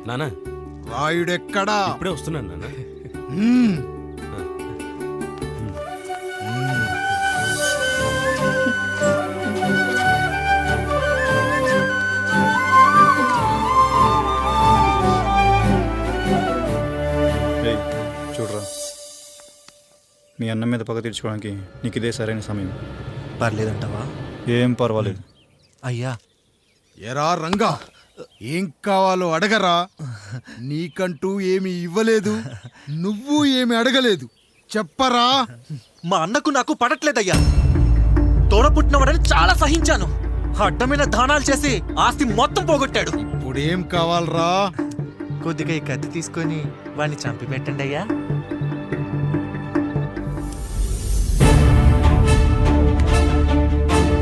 నానా రాయుడెక్కడా? ఇప్పుడే వస్తున్నాను నాన్న. చూడరా, మీ అన్నం మీద పగ తీర్చుకోవడానికి నీకు ఇదే సరైన సమయం. పర్లేదంటావా? ఏం పర్వాలేదు. అయ్యా, ఎరా రంగా, ఏం కావాలో అడగరా. నీకంటూ ఏమి ఇవ్వలేదు, నువ్వు ఏమి అడగలేదు. చెప్పరా. మా అన్నకు నాకు పడట్లేదయ్యా. తోడ పుట్టినవాడని చాలా సహించాను. అడ్డమైన దానాలు చేసి ఆస్తి మొత్తం పోగొట్టాడు. ఇప్పుడేం కావాలరా? కొద్దిగా ఈ కత్తి తీసుకొని వాడిని చంపి పెట్టండి అయ్యా.